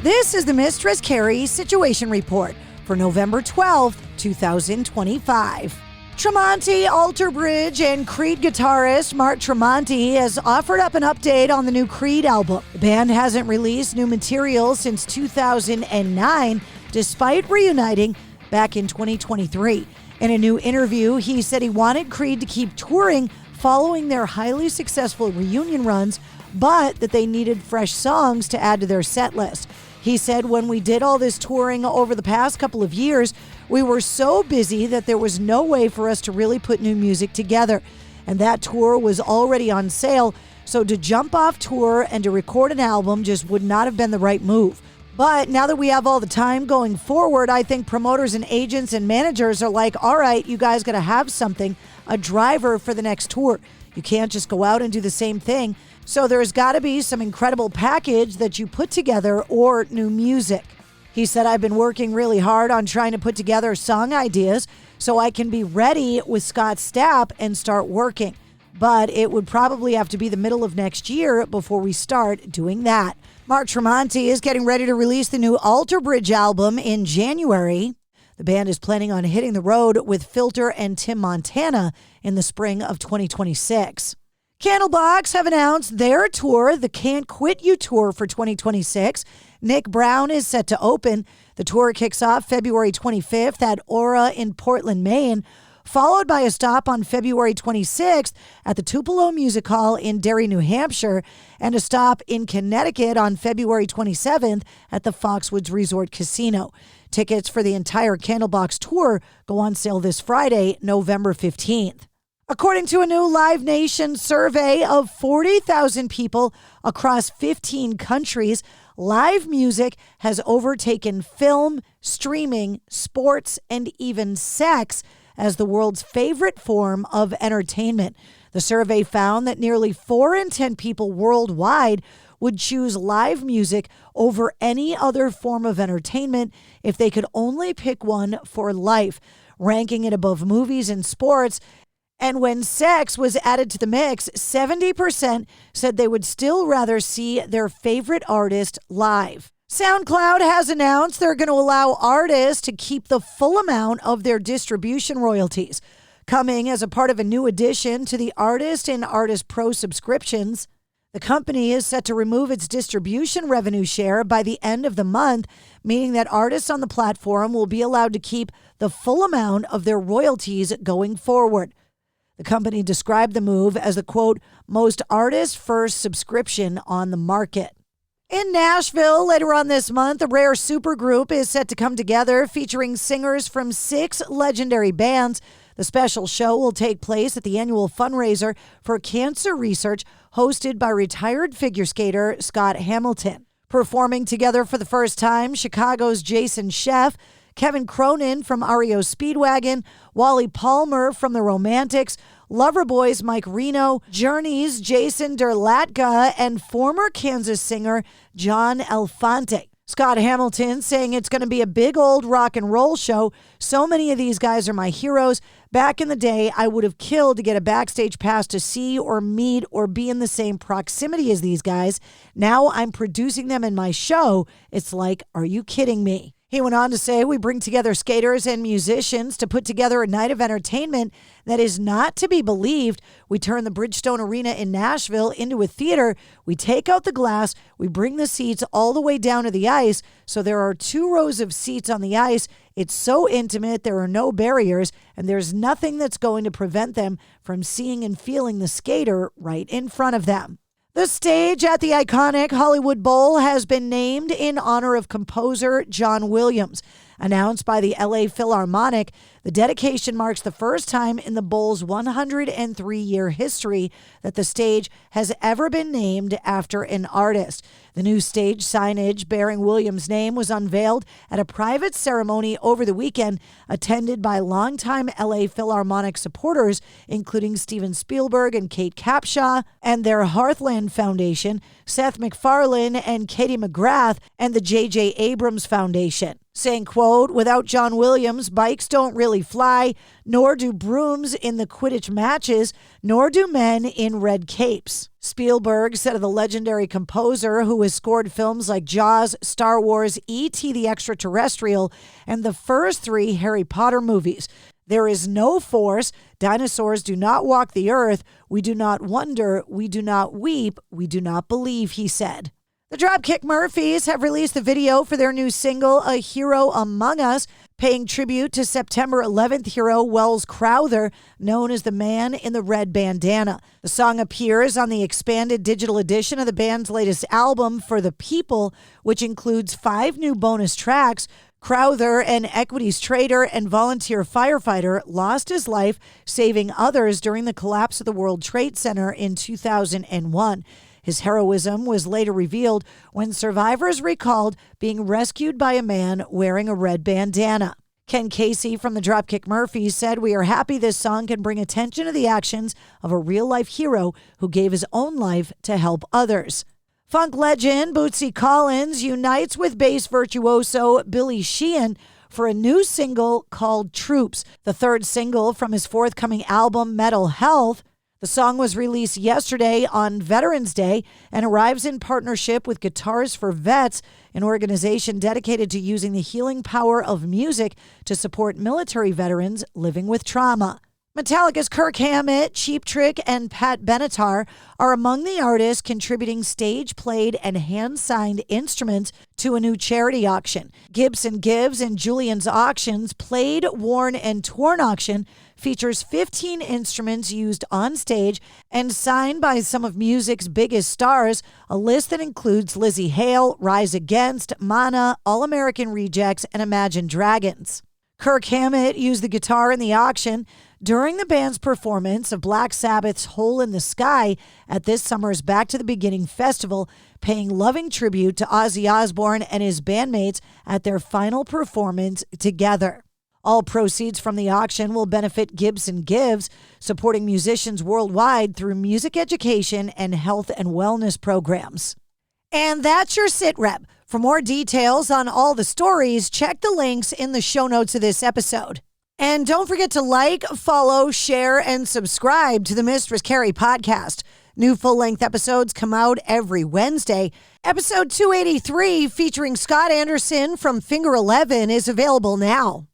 This is the Mistress Carrie Situation Report for November 12th, 2025. Tremonti, Alter Bridge, and Creed guitarist Mark Tremonti has offered up an update on the new Creed album. The band hasn't released new material since 2009, despite reuniting back in 2023. In a new interview, he said he wanted Creed to keep touring following their highly successful reunion runs, but that they needed fresh songs to add to their set list. He said, when we did all this touring over the past couple of years, we were so busy that there was no way for us to really put new music together. And that tour was already on sale, so to jump off tour and to record an album just would not have been the right move. But now that we have all the time going forward, I think promoters and agents and managers are like, all right, you guys got to have something, a driver for the next tour. You can't just go out and do the same thing. So there's got to be some incredible package that you put together or new music. He said, I've been working really hard on trying to put together song ideas so I can be ready with Scott Stapp and start working. But it would probably have to be the middle of next year before we start doing that. Mark Tremonti is getting ready to release the new Alter Bridge album in January. The band is planning on hitting the road with Filter and Tim Montana in the spring of 2026. Candlebox have announced their tour, the Can't Quit You Tour for 2026. Nick Brown is set to open. The tour kicks off February 25th at Aura in Portland, Maine, followed by a stop on February 26th at the Tupelo Music Hall in Derry, New Hampshire, and a stop in Connecticut on February 27th at the Foxwoods Resort Casino. Tickets for the entire Candlebox tour go on sale this Friday, November 15th. According to a new Live Nation survey of 40,000 people across 15 countries, live music has overtaken film, streaming, sports, and even sex as the world's favorite form of entertainment. The survey found that nearly 4 in 10 people worldwide would choose live music over any other form of entertainment if they could only pick one for life, ranking it above movies and sports. And when sex was added to the mix, 70% said they would still rather see their favorite artist live. SoundCloud has announced they're going to allow artists to keep the full amount of their distribution royalties, coming as a part of a new addition to the Artist and Artist Pro subscriptions. The company is set to remove its distribution revenue share by the end of the month, meaning that artists on the platform will be allowed to keep the full amount of their royalties going forward. The company described the move as the, quote, most artist-first subscription on the market. In Nashville, later on this month, a rare supergroup is set to come together featuring singers from 6 legendary bands. The special show will take place at the annual fundraiser for cancer research hosted by retired figure skater Scott Hamilton. Performing together for the first time, Chicago's Jason Scheff, Kevin Cronin from REO Speedwagon, Wally Palmer from The Romantics, Loverboy's Mike Reno, Journey's Jason Derlatka, and former Kansas singer John Elefante. Scott Hamilton saying it's going to be a big old rock and roll show. So many of these guys are my heroes. Back in the day, I would have killed to get a backstage pass to see or meet or be in the same proximity as these guys. Now I'm producing them in my show. It's like, are you kidding me? He went on to say, we bring together skaters and musicians to put together a night of entertainment that is not to be believed. We turn the Bridgestone Arena in Nashville into a theater. We take out the glass. We bring the seats all the way down to the ice. So there are 2 rows of seats on the ice. It's so intimate. There are no barriers, and there's nothing that's going to prevent them from seeing and feeling the skater right in front of them. The stage at the iconic Hollywood Bowl has been named in honor of composer John Williams. Announced by the LA Philharmonic, the dedication marks the first time in the Bowl's 103-year history that the stage has ever been named after an artist. The new stage signage bearing Williams' name was unveiled at a private ceremony over the weekend, attended by longtime LA Philharmonic supporters, including Steven Spielberg and Kate Capshaw, and their Heartland Foundation, Seth MacFarlane and Katie McGrath, and the J.J. Abrams Foundation. saying, quote, "Without John Williams, bikes don't really fly, nor do brooms in the Quidditch matches, nor do men in red capes." Spielberg said of the legendary composer who has scored films like Jaws, Star Wars, E.T. the Extraterrestrial, and the first 3 Harry Potter movies, "There is no force. Dinosaurs do not walk the earth. We do not wonder. We do not weep. We do not believe," he said. The Dropkick Murphys have released the video for their new single, A Hero Among Us, paying tribute to September 11th hero Wells Crowther, known as the Man in the Red Bandana. The song appears on the expanded digital edition of the band's latest album, For the People, which includes 5 new bonus tracks. Crowther, an equities trader and volunteer firefighter, lost his life saving others during the collapse of the World Trade Center in 2001. His heroism was later revealed when survivors recalled being rescued by a man wearing a red bandana. Ken Casey from the Dropkick Murphys said, "We are happy this song can bring attention to the actions of a real-life hero who gave his own life to help others." Funk legend Bootsy Collins unites with bass virtuoso Billy Sheehan for a new single called Troops, the 3rd single from his forthcoming album Metal Health. The song was released yesterday on Veterans Day and arrives in partnership with Guitars for Vets, an organization dedicated to using the healing power of music to support military veterans living with trauma. Metallica's Kirk Hammett, Cheap Trick, and Pat Benatar are among the artists contributing stage-played and hand-signed instruments to a new charity auction. Gibson Gibbs and Julian's Auctions Played, Worn, and Torn auction features 15 instruments used on stage and signed by some of music's biggest stars, a list that includes Lizzie Hale, Rise Against, Mana, All-American Rejects, and Imagine Dragons. Kirk Hammett used the guitar in the auction during the band's performance of Black Sabbath's Hole in the Sky at this summer's Back to the Beginning festival, paying loving tribute to Ozzy Osbourne and his bandmates at their final performance together. All proceeds from the auction will benefit Gibson Gibbs, supporting musicians worldwide through music education and health and wellness programs. And that's your sit rep. For more details on all the stories, check the links in the show notes of this episode. And don't forget to like, follow, share, and subscribe to the Mistress Carrie Podcast. New full-length episodes come out every Wednesday. Episode 283, featuring Scott Anderson from Finger 11, is available now.